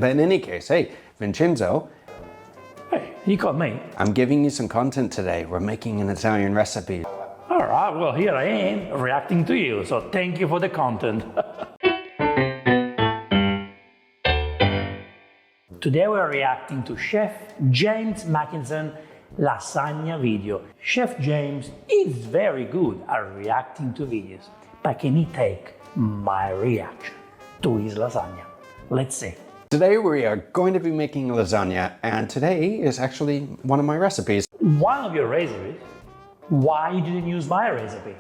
But in any case, hey, Vincenzo, Hey, you called me. I'm giving you some content today. We're making an Italian recipe. All right, well, here I am reacting to you, so thank you for the content. Today we're reacting to Chef James Makinson lasagna video. Chef James is very good at reacting to videos, but can he take my reaction to his lasagna? Let's see. Today we are going to be making lasagna, and today is actually one of my recipes. One of your recipes? Why you didn't use my recipe?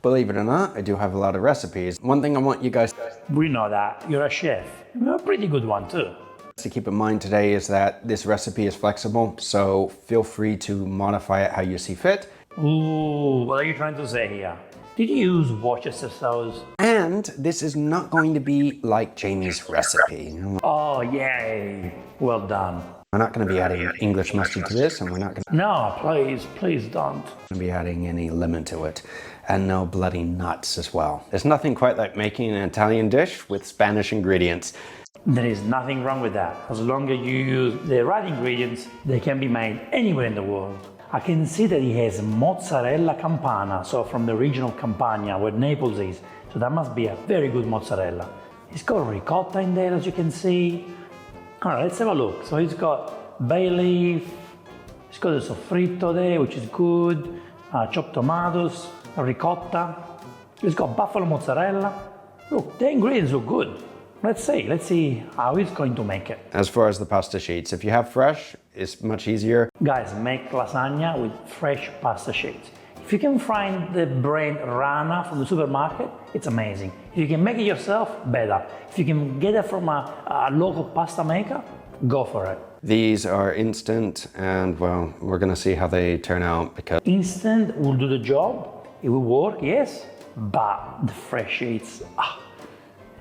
Believe it or not, I do have a lot of recipes. One thing I want you guys We know that. You're a chef. You're a pretty good one too. to keep in mind today is that this recipe is flexible, so feel free to modify it how you see fit. Ooh, what are you trying to say here? Did you use Worcester sauce? And this is not going to be like Jamie's recipe. Oh, yay. Well done. We're not going to be adding English mustard to this, and we're not going No, please don't. to be adding any lemon to it. And no bloody nuts as well. There's nothing quite like making an Italian dish with Spanish ingredients. There is nothing wrong with that. As long as you use the right ingredients, they can be made anywhere in the world. I can see that he has mozzarella campana, so from the region of Campania, where Naples is. So that must be a very good mozzarella. He's got ricotta in there, as you can see. All right, let's have a look. So he's got bay leaf, he's got the soffritto there, which is good, chopped tomatoes, ricotta. He's got buffalo mozzarella. Look, the ingredients look good. Let's see how he's going to make it. As far as the pasta sheets, if you have fresh, it's much easier. Guys, make lasagna with fresh pasta sheets. If you can find the brand Rana from the supermarket, it's amazing. If you can make it yourself, better. If you can get it from a local pasta maker, go for it. These are instant, and well, we're gonna see how they turn out because Instant will do the job, it will work, yes, but the fresh sheets,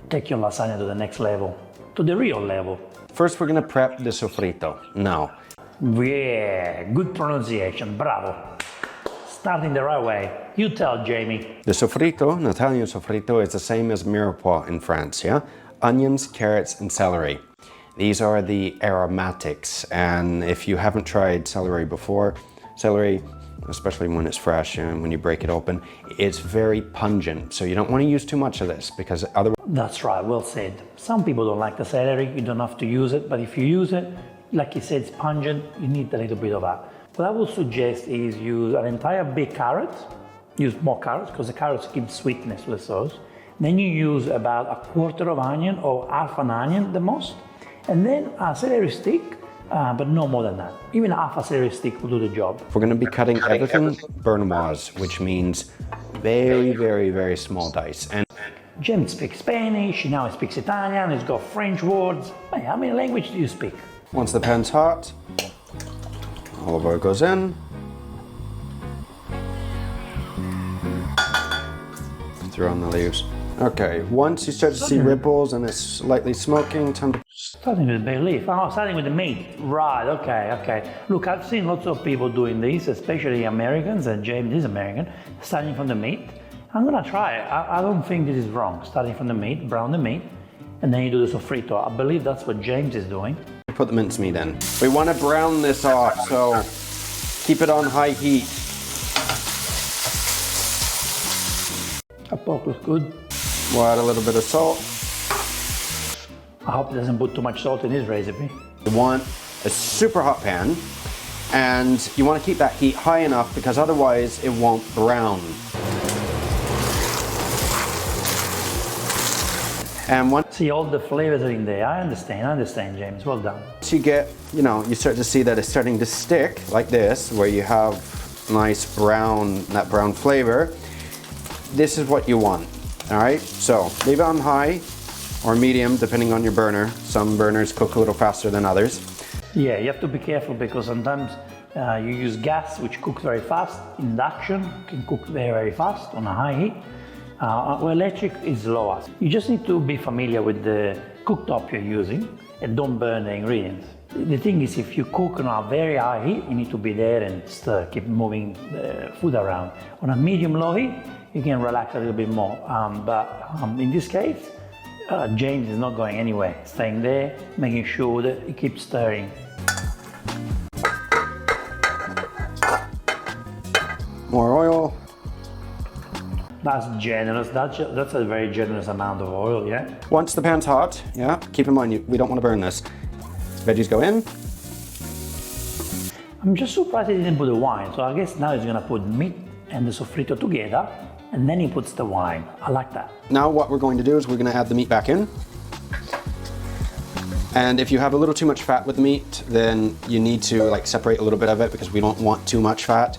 take your lasagna to the next level, to the real level. first we're gonna prep the soffritto. Now, Yeah, good pronunciation, bravo. Starting the right way. You tell, Jamie. the soffritto, an Italian soffritto, is the same as mirepoix in France, yeah? Onions, carrots, and celery. These are the aromatics, and if you haven't tried celery before, celery, especially when it's fresh and when you break it open, it's very pungent, so you don't want to use too much of this because otherwise... That's right, well said. Some people don't like the celery, you don't have to use it, but if you use it, like you said, it's pungent, you need a little bit of that. What I would suggest is use an entire big carrot, use more carrots because the carrots give sweetness to the sauce. Then you use about a quarter of onion or half an onion the most, and then a celery stick, but no more than that. Even half a celery stick will do the job. We're going to be cutting everything Bernoise, which means very, very, very small dice. And James speaks Spanish, now he speaks Italian, he's got French words. Hey, how many languages do you speak? once the pan's hot, olive oil goes in. Throw on the leaves. Okay, once you start to see ripples and it's slightly smoking, time to... Starting with bay leaf. Oh, starting with the meat. Right, okay. Look, I've seen lots of people doing this, especially Americans, and James is American, starting from the meat. I'm gonna try it. I don't think this is wrong. Starting from the meat, brown the meat, and then you do the soffritto. I believe that's what James is doing. Put the mincemeat in. We want to brown this off, so keep it on high heat. A pork looks good. We'll add a little bit of salt. I hope he doesn't put too much salt in his recipe. You want a super hot pan, and you want to keep that heat high enough because otherwise it won't brown. And once See, all the flavors are in there. I understand, James. Well done. you get, you start to see that it's starting to stick like this, where you have nice brown, that brown flavor. This is what you want, all right? So leave it on high or medium, depending on your burner. Some burners cook a little faster than others. Yeah, you have to be careful because sometimes you use gas, which cooks very fast. Induction can cook very, very fast on a high heat. Electric is lower. You just need to be familiar with the cooktop you're using and don't burn the ingredients. The thing is, if you cook on a very high heat, you need to be there and stir, keep moving the food around. On a medium-low heat, you can relax a little bit more. But in this case, James is not going anywhere, staying there, making sure that he keeps stirring. More oil. That's generous, that's a very generous amount of oil, yeah? Once the pan's hot, yeah, keep in mind we don't want to burn this. Veggies go in. I'm just surprised he didn't put the wine, so I guess now he's gonna put meat and the soffritto together, and then he puts the wine. I like that. Now what we're going to do is we're going to add the meat back in. And if you have a little too much fat with the meat, then you need to like separate a little bit of it because we don't want too much fat.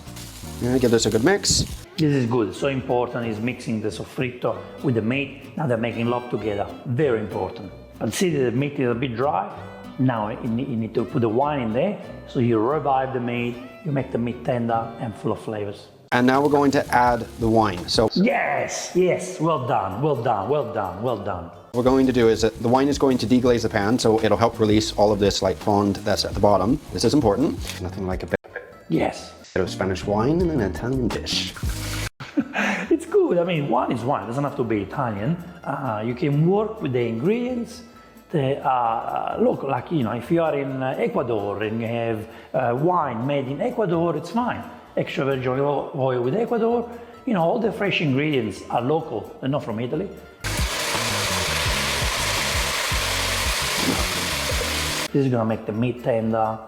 Yeah, give this a good mix. This is good, so important is mixing the soffritto with the meat. Now they're making love together, very important. But see the meat is a bit dry. Now you need to put the wine in there, so you revive the meat, you make the meat tender and full of flavors. And now we're going to add the wine. So yes, well done, well done, well done, well done. what we're going to do is that the wine is going to deglaze the pan, so it'll help release all of this like fond that's at the bottom. This is important. Nothing like a bit of Spanish wine in an Italian dish. It's good. I mean, wine is wine. It doesn't have to be Italian. You can work with the ingredients. Look, like, you know, if you are in Ecuador and you have wine made in Ecuador, it's fine. Extra virgin oil with Ecuador. You know, all the fresh ingredients are local. They're not from Italy. This is gonna make the meat tender.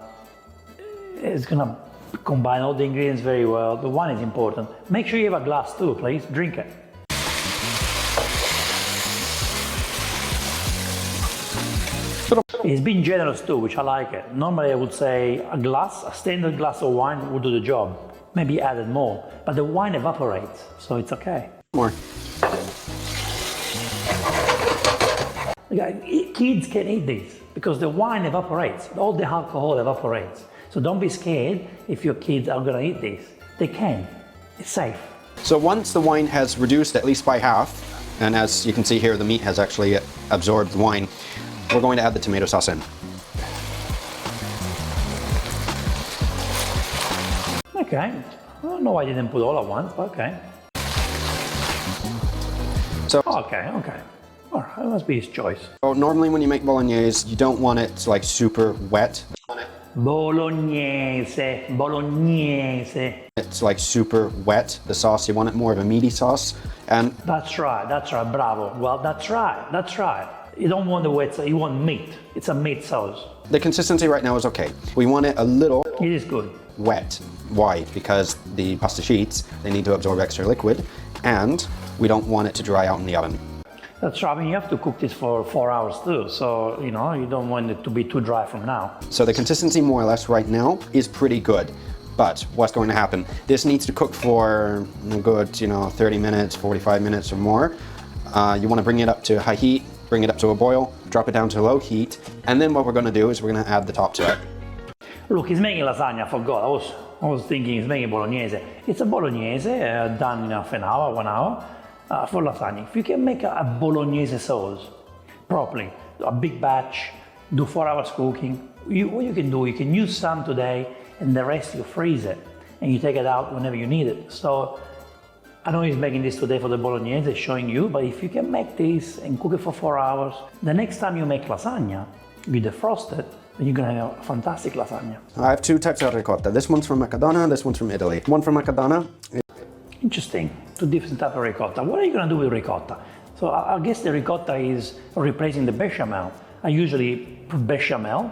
It's gonna combine all the ingredients very well. The wine is important. Make sure you have a glass too, please. Drink it. He's been generous too, which I like it. Normally I would say a standard glass of wine would do the job. Maybe added more, but the wine evaporates, so it's okay. More. Kids can eat this because the wine evaporates, all the alcohol evaporates. So don't be scared if your kids are gonna eat this. They can, it's safe. So once the wine has reduced at least by half, and as you can see here, the meat has actually absorbed the wine, we're going to add the tomato sauce in. Okay, I don't know why I didn't put all at once, but okay. So, Okay. All right, that must be his choice. so normally when you make bolognese, you don't want it like super wet. Bolognese. It's like super wet, the sauce. You want it more of a meaty sauce. And That's right, bravo. Well, that's right. You don't want the wet sauce, you want meat. It's a meat sauce. the consistency right now is okay. We want it a little It is good. wet. Why? Because the pasta sheets, they need to absorb extra liquid, and we don't want it to dry out in the oven. That's right. I mean, you have to cook this for 4 hours too. So, you know, you don't want it to be too dry from now. So the consistency more or less right now is pretty good. But what's going to happen? This needs to cook for a good, 30 minutes, 45 minutes or more. You want to bring it up to high heat, bring it up to a boil, drop it down to low heat, and then what we're going to do is we're going to add the top to it. Look, he's making lasagna, I forgot. I was thinking he's making bolognese. It's a bolognese done in half an hour, 1 hour for lasagna. If you can make a bolognese sauce properly, a big batch, do 4 hours cooking, what you can do, you can use some today and the rest you freeze it and you take it out whenever you need it. So I know he's making this today for the bolognese, showing you, but if you can make this and cook it for 4 hours, the next time you make lasagna, you defrost it, then you're gonna have a fantastic lasagna. I have two types of ricotta. This one's from Mercadona, this one's from Italy. One from Mercadona. Interesting, two different types of ricotta. What are you gonna do with ricotta? So I guess the ricotta is replacing the bechamel. I usually put bechamel,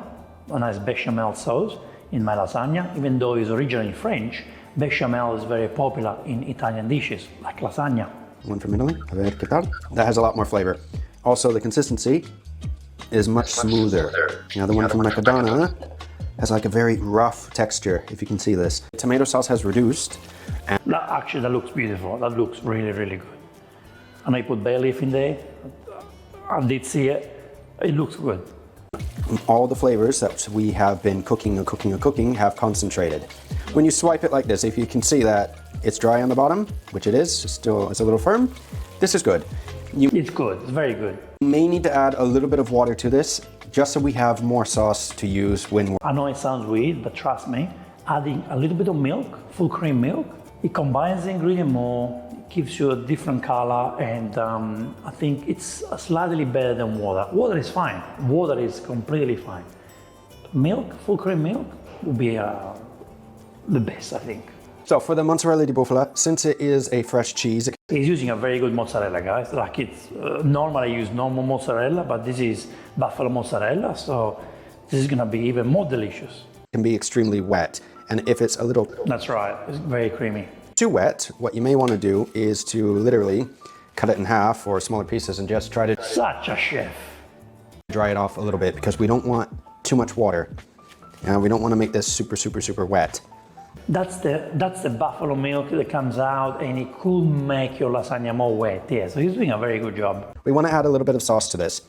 a nice bechamel sauce in my lasagna, even though it's originally French. Bechamel is very popular in Italian dishes, like lasagna. One from Italy. A ver qué tal. That has a lot more flavor. Also, the consistency is much smoother. The one from Mercadona has like a very rough texture, if you can see this. The tomato sauce has reduced. Actually, that looks beautiful. That looks really, really good. And I put bay leaf in there. I did see it. It looks good. All the flavors that we have been cooking have concentrated. When you swipe it like this, if you can see that it's dry on the bottom, which it is, it's a little firm, this is good. It's good, it's very good. You may need to add a little bit of water to this, just so we have more sauce to use when we're... I know it sounds weird, but trust me, adding a little bit of milk, full cream milk, it combines the ingredient more, gives you a different color, and I think it's slightly better than water. Water is fine. Water is completely fine. Milk, full cream milk, would be the best, I think. So for the mozzarella di bufala, since it is a fresh cheese, He's using a very good mozzarella, guys. Like it's normally I use normal mozzarella, but this is buffalo mozzarella, so this is gonna be even more delicious. it can be extremely wet. And if it's a little That's right. It's very creamy. too wet, what you may want to do is to literally cut it in half or smaller pieces and just try to Such a chef. dry it off a little bit, because we don't want too much water. And we don't want to make this super, super, super wet. That's the buffalo milk that comes out, and it could make your lasagna more wet. Yeah, so he's doing a very good job. We want to add a little bit of sauce to this.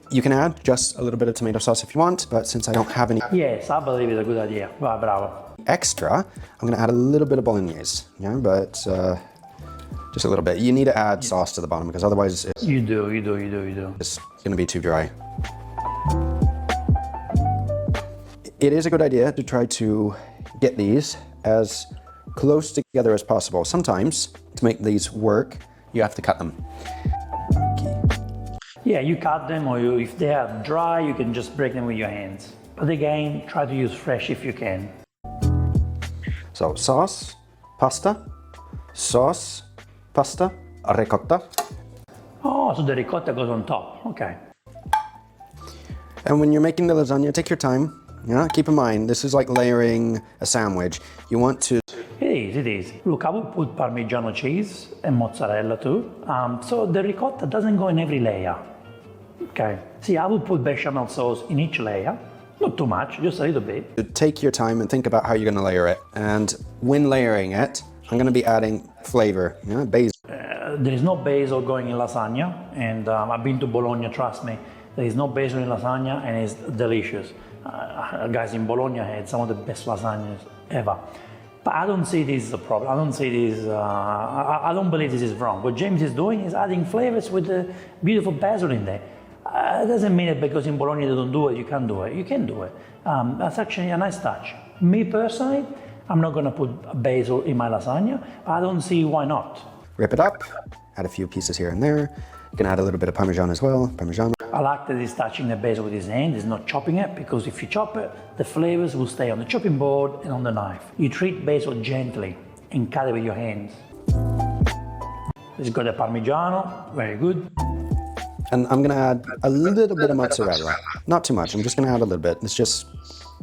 You can add just a little bit of tomato sauce if you want, but since I don't have any Yes, I believe it's a good idea. Wow, bravo. extra, I'm going to add a little bit of bolognese. Yeah, but just a little bit. You need to add sauce to the bottom, because otherwise You do. it's going to be too dry. It is a good idea to try to get these as close together as possible. Sometimes, to make these work, you have to cut them. Yeah, you cut them, or if they are dry, you can just break them with your hands. But again, try to use fresh if you can. So sauce, pasta, ricotta. Oh, so the ricotta goes on top. Okay. And when you're making the lasagna, take your time. Yeah, keep in mind, this is like layering a sandwich. You want to It is. Look, I will put Parmigiano cheese and mozzarella too. So the ricotta doesn't go in every layer. Okay. See, I will put bechamel sauce in each layer. Not too much, just a little bit. take your time and think about how you're going to layer it. And when layering it, I'm going to be adding flavor, basil. There is no basil going in lasagna, and I've been to Bologna, trust me. There is no basil in lasagna, and it's delicious. Guys in Bologna had some of the best lasagnas ever. But I don't see this as a problem. I don't see this, I don't believe this is wrong. What James is doing is adding flavors with the beautiful basil in there. It doesn't mean that because in Bologna they don't do it, you can't do it. You can do it. That's actually a nice touch. Me personally, I'm not gonna put basil in my lasagna. I don't see why not. Rip it up, add a few pieces here and there. You can add a little bit of Parmesan as well, Parmesan. I like that he's touching the basil with his hand, he's not chopping it, because if you chop it, the flavors will stay on the chopping board and on the knife. You treat basil gently and cut it with your hands. It's got the Parmigiano, very good. And I'm gonna add a little bit of mozzarella. Not too much, I'm just gonna add a little bit. This just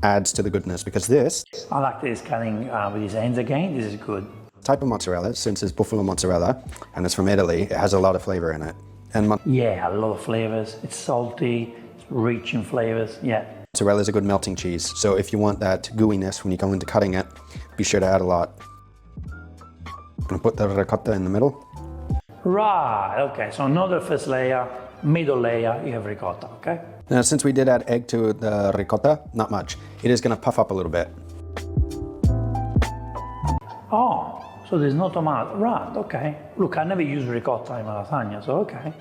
adds to the goodness, because this I like that he's cutting with his hands again, this is good. type of mozzarella, since it's buffalo mozzarella and it's from Italy, it has a lot of flavor in it. And Yeah, a lot of flavors. It's salty, it's rich in flavors, yeah. mozzarella is a good melting cheese. So if you want that gooiness when you go into cutting it, be sure to add a lot. I'm gonna put the ricotta in the middle. Right, okay, so another first layer, middle layer, you have ricotta, okay? Now, since we did add egg to the ricotta, not much. It is gonna puff up a little bit. Oh, so there's no tomato, right, okay. Look, I never use ricotta in my lasagna, so okay.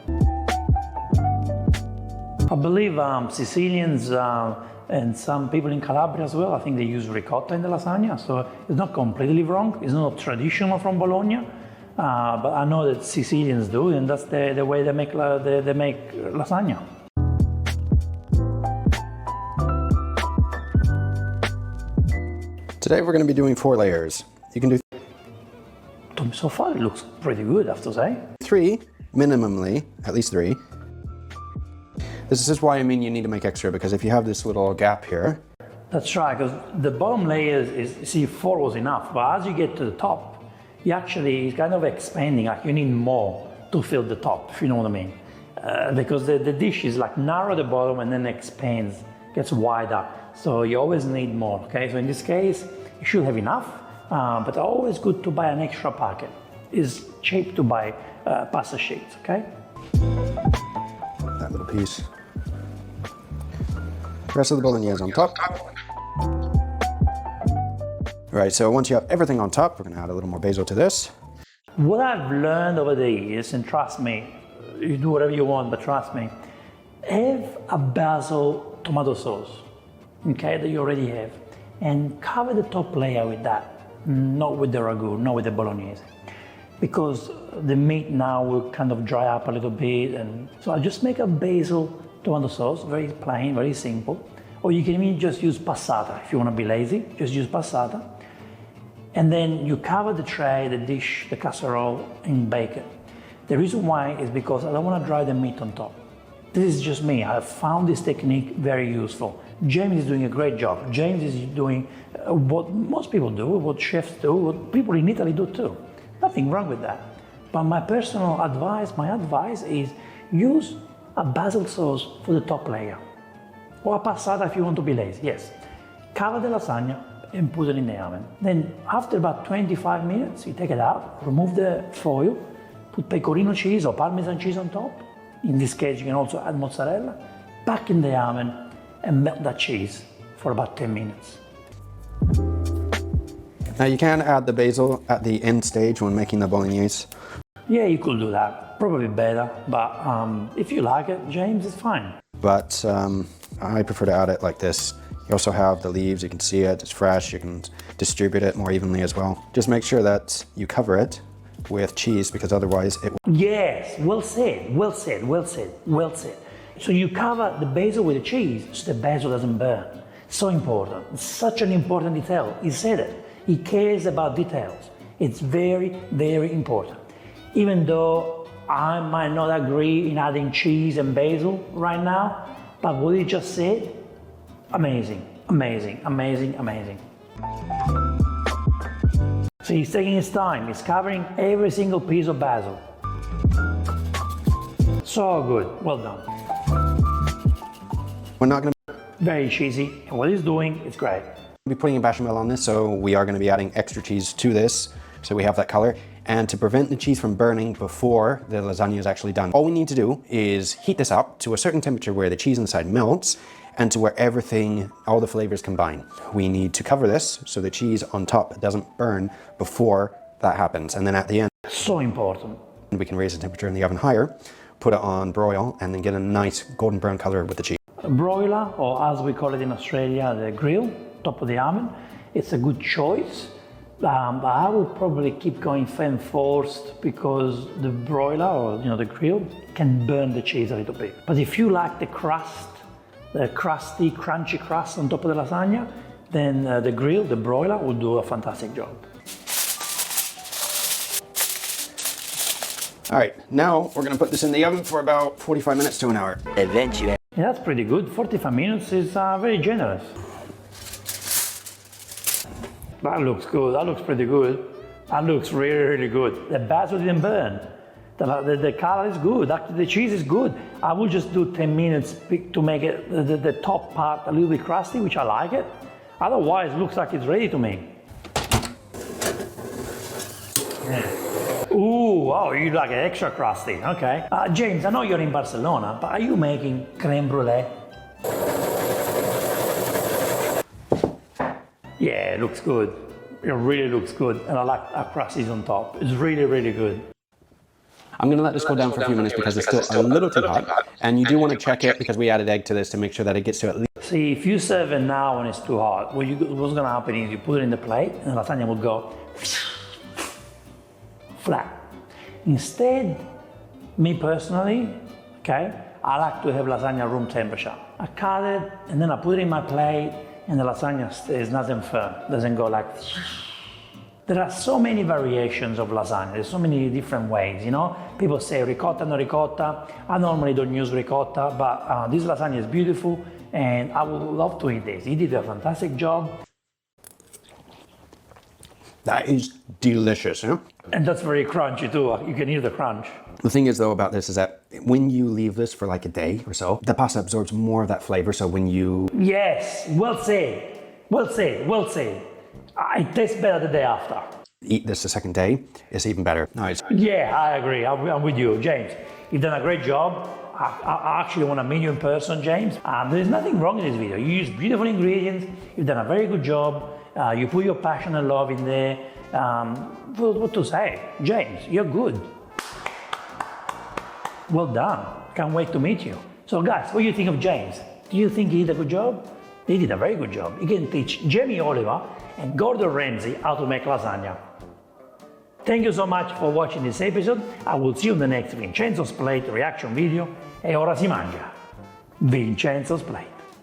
I believe Sicilians and some people in Calabria as well, I think they use ricotta in the lasagna, so it's not completely wrong. It's not traditional from Bologna, but I know that Sicilians do, and that's the way they make lasagna. Today we're gonna be doing 4 layers. You can do So far it looks pretty good, I have to say. 3, minimally, at least 3. This is why you need to make extra, because if you have this little gap here, That's right, because the bottom layer is, see, 4 was enough, but as you get to the top, it's kind of expanding, like you need more to fill the top, if you know what I mean. Because the dish is like narrow at the bottom and then expands, gets wider, so you always need more, okay? So in this case, you should have enough, but always good to buy an extra packet. It's cheap to buy pasta sheets, okay? that little piece. Rest of the bolognese on top. Right, so once you have everything on top, we're gonna add a little more basil to this. What I've learned over the years, and trust me, you do whatever you want, but trust me, have a basil tomato sauce, okay, that you already have, and cover the top layer with that, not with the ragu, not with the bolognese. because the meat now will kind of dry up a little bit. And so I just make a basil tomato sauce, very plain, very simple. Or you can even just use passata if you want to be lazy, just use passata. And then you cover the tray, the dish, the casserole in bacon. The reason why is because I don't want to dry the meat on top. This is just me. I've found this technique very useful. James is doing a great job. James is doing what most people do, what chefs do, what people in Italy do too. Nothing wrong with that. But my advice is use a basil sauce for the top layer. Or a passata if you want to be lazy, yes. Cover the lasagna and put it in the oven. Then after about 25 minutes, you take it out, remove the foil, put pecorino cheese or Parmesan cheese on top. In this case, you can also add mozzarella. Back in the oven and melt that cheese for about 10 minutes. Now you can add the basil at the end stage when making the bolognese. Yeah, you could do that. Probably better, but if you like it, James, it's fine. But I prefer to add it like this. You also have the leaves, you can see it, it's fresh, you can distribute it more evenly as well. Just make sure that you cover it with cheese because otherwise it will... Yes, well said, well said, well said, well said. So you cover the basil with the cheese so the basil doesn't burn. So important, it's such an important detail. He said it, he cares about details. It's very, very important. Even though I might not agree in adding cheese and basil right now, but what he just said, amazing, amazing, amazing, amazing. So he's taking his time, he's covering every single piece of basil. So good, well done. We're not going to Very cheesy, and what he's doing is great. be putting a bechamel on this, so we are going to be adding extra cheese to this, so we have that color. And to prevent the cheese from burning before the lasagna is actually done, all we need to do is heat this up to a certain temperature where the cheese inside melts and to where everything, all the flavors combine. We need to cover this so the cheese on top doesn't burn before that happens. And then at the end, So important. we can raise the temperature in the oven higher, put it on broil, and then get a nice golden brown color with the cheese. A broiler, or as we call it in Australia, the grill, top of the oven, it's a good choice. But I will probably keep going fan forced because the broiler or the grill can burn the cheese a little bit. But if you like the crust, the crusty, crunchy crust on top of the lasagna, then the grill, the broiler, will do a fantastic job. All right, now we're gonna put this in the oven for about 45 minutes to an hour. Eventually. Yeah, that's pretty good. 45 minutes is very generous. That looks good. That looks pretty good. That looks really, really good. The basil didn't burn. The color is good. Actually, the cheese is good. I will just do 10 minutes to make it the top part a little bit crusty, which I like it. Otherwise, it looks like it's ready to make. Ooh, oh, you like it extra crusty. Okay. James, I know you're in Barcelona, but are you making crème brûlée? Yeah, it looks good. It really looks good. And I like our crusties on top. It's really, really good. I'm gonna let this go down for a few minutes because it's still a little too hot. And you do want to check it because we added egg to this to make sure that it gets to at least... See, if you serve it now when it's too hot, what's gonna happen is you put it in the plate and the lasagna will go flat. Instead, me personally, okay, I like to have lasagna room temperature. I cut it and then I put it in my plate and the lasagna stays nice and firm, doesn't go like... There are so many variations of lasagna, there's so many different ways, People say ricotta, no ricotta. I normally don't use ricotta, but this lasagna is beautiful and I would love to eat this. He did a fantastic job. That is delicious, huh? And that's very crunchy too, you can hear the crunch. The thing is though about this is that when you leave this for like a day or so, the pasta absorbs more of that flavor, so when you... Yes, well said, well said, well said. It tastes better the day after. Eat this the second day, it's even better. Nice. Yeah, I agree, I'm with you, James. You've done a great job. I actually want to meet you in person, James. There's nothing wrong in this video. You use beautiful ingredients, you've done a very good job. You put your passion and love in there. What to say? James, you're good. Well done. Can't wait to meet you. So guys, what do you think of James? Do you think he did a good job? He did a very good job. He can teach Jamie Oliver and Gordon Ramsay how to make lasagna. Thank you so much for watching this episode. I will see you in the next Vincenzo's Plate reaction video. E ora si mangia. Vincenzo's Plate.